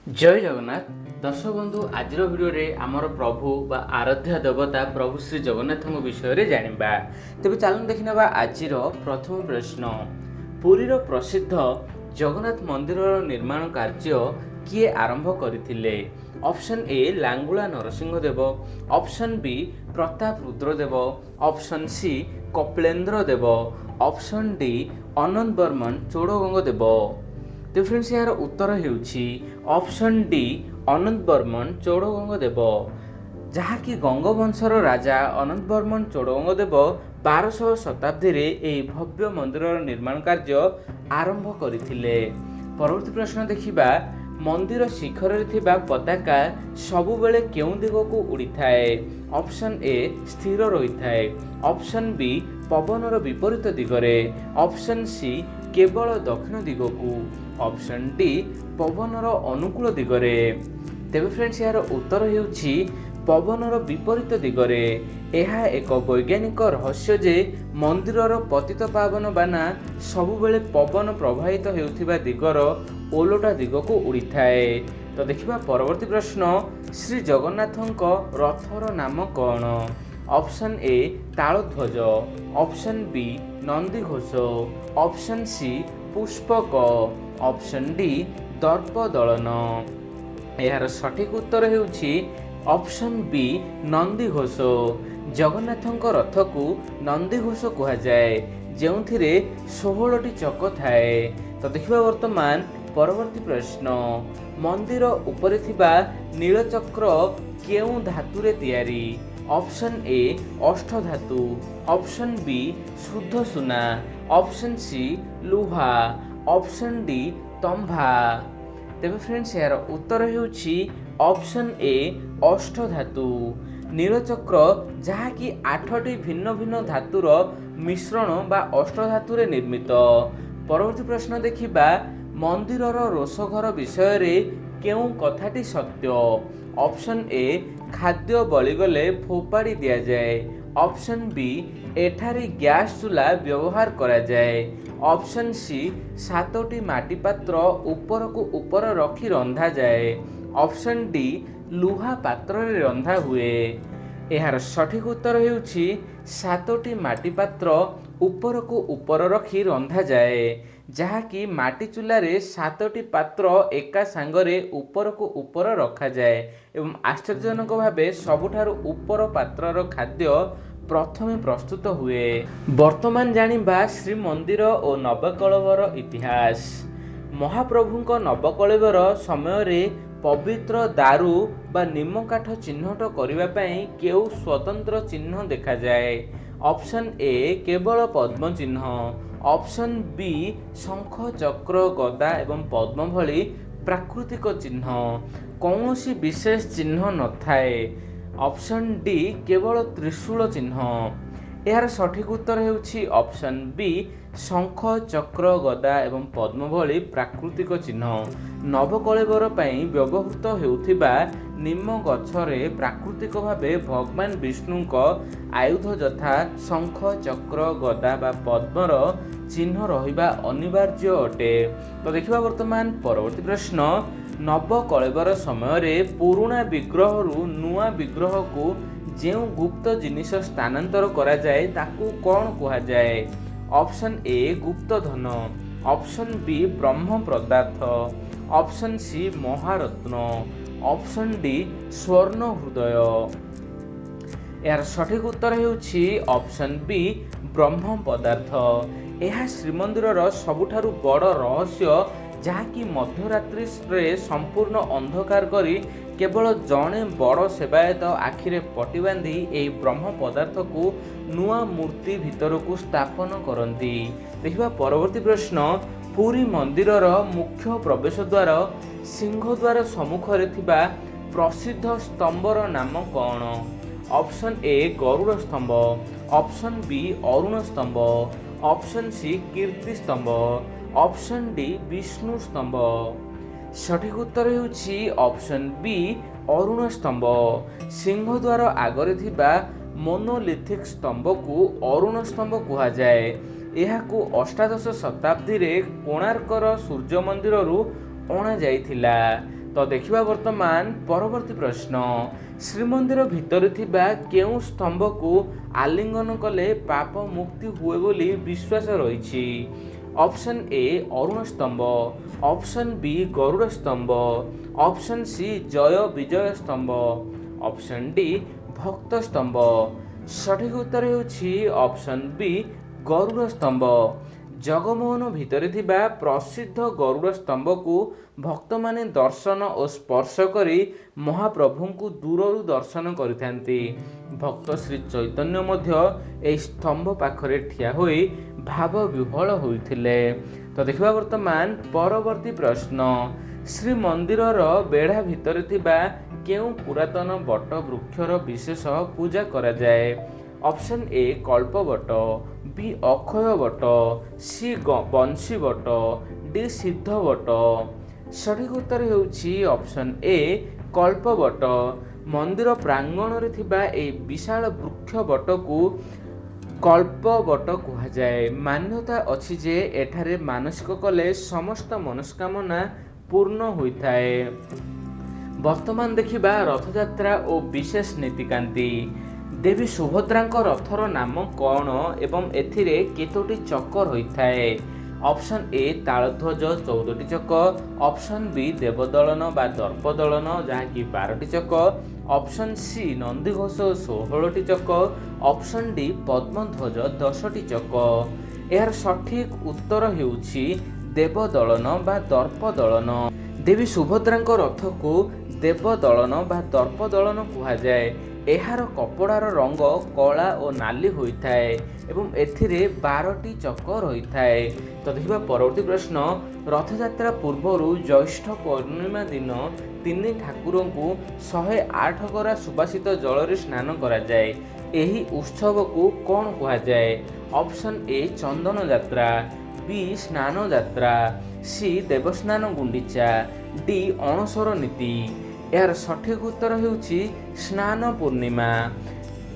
जय जगन्नाथ दर्शक बंधु आज भिडियो आमर प्रभु बा आराध्य देवता प्रभु श्री जगन्नाथ विषय जानिबा। तेबे चलून देखिनबा आज प्रथम प्रश्न। पुरीर प्रसिद्ध जगन्नाथ मंदिर निर्माण कार्य किए आरंभ करथिले? Option A Langula Narasimha Deva, option B Pratap Rudradeva, option C Kapilendra Deva, option D Ananta Varman Chodaganga Deva. तो फ्रेंड्स यार उत्तर हेउछि ऑप्शन डी अनंत बर्मन चोड़गंग देव, जहाँकि गंगवंशर राजा अनंत बर्मन चोड़गंग देव 1200 शताब्दी रे एही भव्य मंदिर निर्माण कार्य आरंभ करथिले। परवर्ती प्रश्न देखिबा, मंदिर शिखर रे थिबा पताका सबुबेले केउ दिगकू उड़ी थाए? ऑप्शन ए स्थिर रही थाए, ऑप्शन बी पवनर विपरीत दिगरे, ऑप्शन सी केवल दक्षिण दिगकू, ऑप्शन डी पवनर अनुकूल दिगरे। तेबे फ्रेंड्स यार उत्तर हेउछि पवनर विपरीत दिगरे। यह एक वैज्ञानिक रहस्य जे मंदिरर पतित पावन बाना सबुबेले पवन प्रवाहित हेउथिबा दिगर ओलोटा दिगकू उड़ी थाए। तो देखिबा परवर्ती प्रश्न, श्री जगन्नाथଙ୍କ रथर नाम कौन? Option A Taladhwaja, option B Nandighosha, option C Pushpak, option D Darpa Dalana. यार सठिक उत्तर हेउछि ऑप्शन बी नंदीघोष। जगन्नाथଙ୍କ रथकू नंदीघोष कहा जाए, जेउथिरे 16टी चक थाए। तो देखिबा वर्तमान परवर्ती प्रश्न, मंदिर उपरे थिबा नीलचक्र केउ धातुरे तैयारी? ऑप्शन ए अष्ट धातु, ऑप्शन बी शुद्ध सुना, ऑप्शन सी लुहा, ऑप्शन डी तंभा। तेबे फ्रेंड्स यार उत्तर हेउछि ऑप्शन ए अष्ट धातु। नीलचक्र जहाँकि 8टी भिन्न भिन्न धातुर मिश्रण बा अष्ट धातुरे निर्मित। परवर्ती प्रश्न देखिबा, मंदिरर रोषघर विषय रे केउ कथाटी सत्य? ऑप्शन ए खाद्य बलिगले फोपाड़ी दिया जाए, ऑप्शन बी एठारे गैस चूल्हा व्यवहार करा जाए, ऑप्शन सी 7टी माटी पात्र ऊपर को ऊपर रखी रंधा जाए, ऑप्शन डी लुहा पात्र रे रंधा हुए। यार सठिक उत्तर हेउछि 7टी माटी पात्र ऊपर को ऊपर रखी रंधा जाए, जहाँकि माटी चूल्हारे 7टी पात्र एका सांगरे ऊपर को ऊपर रखा जाए एवं आश्चर्यजनक भावे सबुठारु ऊपर पात्रर खाद्य प्रथमे प्रस्तुत हुए। वर्तमान जानिबा श्रीमंदिर और नवकलेवर इतिहास। महाप्रभुंक नवकलेवर समय रे पवित्र दारू बा निम काठ चिन्हट करिबा पई केउ स्वतंत्र चिन्ह देखा जाए? ऑप्शन ए केवल पद्म चिन्ह, ऑप्शन बी शंख चक्र गदा एवं पद्म भली प्राकृतिक चिन्ह, कौनसी विशेष चिन्ह नथाए, ऑप्शन डी केवल त्रिशूल चिन्ह। यार सठिक उत्तर हेउछि ऑप्शन बी शंख चक्र गदा एवं पद्म भली प्राकृतिक चिन्ह। नवकलेवर पई व्यवहृत हेउथिबा निम गछरे प्राकृतिक भावे भगवान विष्णुक आयुध यथा शंख चक्र गदा बा पद्मर चिन्ह रहिबा अनिवार्य अटे। तो देखिबा वर्तमान परवर्ती प्रश्न, नवकलेवर समय रे पुराणा विग्रह रु नुआ विग्रह को जेउ गुप्त जिनिस स्थानांतर करा जाए ताकू कौन कहा जाए? ऑप्शन ए गुप्त धन, ऑप्शन बी ब्रह्म पदार्थ, ऑप्शन सी महारत्न, ऑप्शन डी स्वर्ण हृदय। यार सठिक उत्तर हेउछि ऑप्शन बी ब्रह्म पदार्थ। यह श्रीमंदिरर सबुठारु बड़ रहस्य, जहाँकि मध्यरात्रि रे संपूर्ण अंधकार करी केवल जड़े बड़ सेवायत आखिरे पटी बांधी एही ब्रह्म पदार्थ को नुआ मूर्ति भितर को स्थापन करती। देखिबा परवर्ती प्रश्न, पुरी मंदिरर मुख्य प्रवेश द्वार सिंहद्वार सम्मुख रे थिबा प्रसिद्ध स्तंभर नाम कौन? ऑप्शन ए गरुड़ स्तंभ, ऑप्शन बी अरुण स्तंभ, ऑप्शन सी कीर्ति स्तंभ, ऑप्शन डी विष्णु स्तंभ। सठिक उत्तर हेउछि ऑप्शन बी अरुण स्तंभ। सिंहद्वार आगरे थिबा मोनोलिथिक स्तंभ को अरुण स्तंभ कहा जाए। एहाकू अष्टादश शताब्दी रे कोणार्कर सूर्य मंदिर रु अणा जाइथिला। तो देखिबा वर्तमान परवर्ती प्रश्न श्रीमंदिर भितर थिबा केउ स्तंभ को आलिंगन कले पाप मुक्ति हुए बोली विश्वास रही। ऑप्शन ए अरुण स्तंभ, ऑप्शन बी गरुड़ स्तंभ, ऑप्शन सी जय विजय स्तंभ, ऑप्शन डी भक्त स्तंभ। सठिक उत्तर हेउछि ऑप्शन बी गरुड़ स्तंभ। जगमोहन भितर थिबा प्रसिद्ध गरुड़ स्तंभ को भक्त माने दर्शन और स्पर्श करी महाप्रभु को दूररू दर्शन करिथांती। भक्त श्री चैतन्य मध्य ए स्तंभ पाखरे ठिया होई भाव विह्वल होइथिले। तो देखिबा वर्तमान परवर्ती प्रश्न श्री मंदिरर बेढ़ा भितर थिबा केउ पुरातन बट वृक्षर विशेष पूजा करा जाए। Option A Kalpa Bata, B Akshaya Bata, C Bansi Bata, D Siddha Bata. सठिक उत्तर हेउछि ऑप्शन ए कल्प बट। मंदिर प्रांगण रे थिबा ए विशाल वृक्ष बट को कल्प बट कहा जाए। मान्यता अछि जे एठारे मानसिक कले समस्त मनस्कामना पूर्ण होइथाए। वर्तमान देखिबा रथयात्रा और विशेष नीतिकांति। देवी सुभद्रांक रथर नाम कौन एवं एथिरे केतोटी चक्कर होइथाए। ऑप्शन ए तालध्वज 14टी चक, ऑप्शन बी देवदलन बा दर्पदलन जहाँकि 12टी चक, ऑप्शन सी नंदीघोष 16टी चक, ऑप्शन डी पद्मध्वज 10टी चक। यार सठिक उत्तर हेउछि देवदलन बा दर्पदलन। देवी सुभद्रांक रथ को देवदलन बा दर्पदलन कहा जाए। एहार कपड़ार रंग कला और नाली होइथाए एवं एथिरे 12टी चक रहिथाए। तो देखिबा परवर्ती प्रश्न रथयात्रा पूर्वरु ज्येष्ठ पूर्णिमा दिन तीन ठाकुर को 108 गरा सुबासित जल रे स्नान करा जाए। एही उत्सव को कौन कहा जाए। ऑप्शन ए चंदन यात्रा, बी स्नान यात्रा, सी देवस्नान गुंडीचा, डी अणसर नीति। यार सठिक उत्तर हेउछि स्नान पूर्णिमा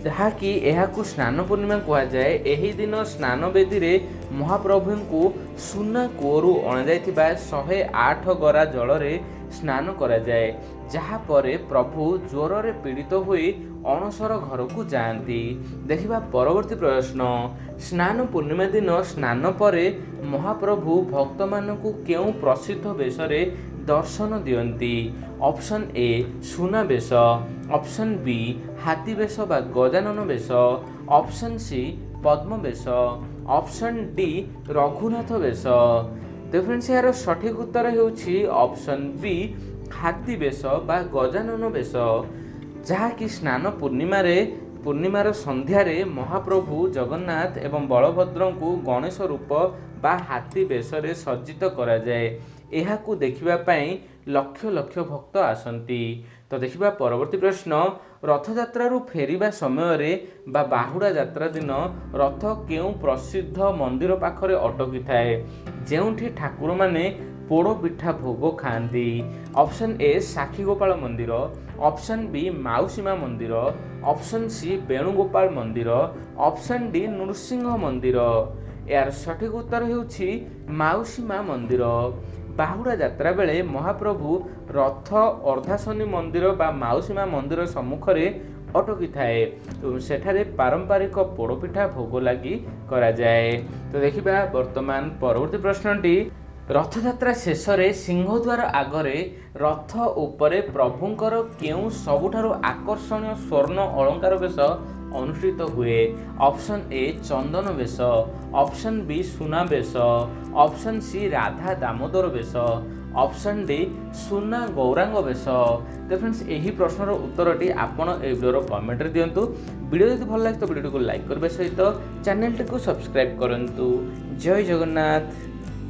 जहाँकि एहाकु स्नान पूर्णिमा कहा जाए। एही दिन स्नान वेदी रे महाप्रभु को सुना कूअरु अणा जाइथिबा 108 गरा जल रे स्नान करा जाए। जहाँ परे प्रभु ज्वर रे पीड़ित हुई अणसर घर को जाती। देखिबा परवर्ती प्रश्न स्नान पूर्णिमा दिन स्नान परे महाप्रभु भक्त मानकु केउ प्रसिद्ध वेश रे दर्शन दियंती। ऑप्शन ए सुना वेश, ऑप्शन बी हाथी वेश बा गजानन वेश, ऑप्शन सी पद्म वेश, ऑप्शन डी रघुनाथ वेश। तो फ्रेंड्स यार सठिक उत्तर हेउछि ऑप्शन बी हाथी वेश बा गजानन वेश जहाँकि स्नान पूर्णिमार संध्यारे महाप्रभु जगन्नाथ एवं बलभद्र को गणेश रूप बा हाथी वेश रे सज्जित करा जाए। एहाकु देखिबा पई लक्ष लक्ष भक्त आसंती। तो देखिबा परवर्ती प्रश्न रथयात्रारू फेरिबा समय रे बा बाहुड़ा यात्रा दिन रथ केउ प्रसिद्ध मंदिर पाखरे अटकी थाए जेउठी ठाकुर माने पोड़ो पिठा भोग खाती। ऑप्शन ए साखी गोपाल मंदिर, ऑप्शन बी माउसीमा मंदिर, ऑप्शन सी वेणुगोपाल मंदिर, ऑप्शन डी नृसिंह मंदिर। यार सठिक उत्तर हेउछि माउसीमा मंदिर। बाहुड़ा यात्रा बेले महाप्रभु रथ अर्धाशनी मंदिर बा माउसीमा मंदिर सम्मुखरे अटकी थाए सेठारे पारंपरिक पोड़पिठा भोग लगी करा जाए। तो देखिबा वर्तमान परवर्ती प्रश्नटी रथयात्रा शेष रे सिंहद्वार आगरे रथ उपरे प्रभुंकर केउ सबुठारो आकर्षणीय स्वर्ण अलंकार वेश अनुष्ठित हुए। ऑप्शन ए चंदन वेश, ऑप्शन बी सुना वेश, ऑप्शन सी राधा दामोदर वेश, ऑप्शन डी सुना गौरांग वेश। तो फ्रेंड्स यही प्रश्नर उत्तरटी आपण ए वीडियो कमेंट रे दियंतु। वीडियो यदि भल लागे तो वीडियो को लाइक करबे सहित चैनल को सब्सक्राइब करंतु। जय जगन्नाथ।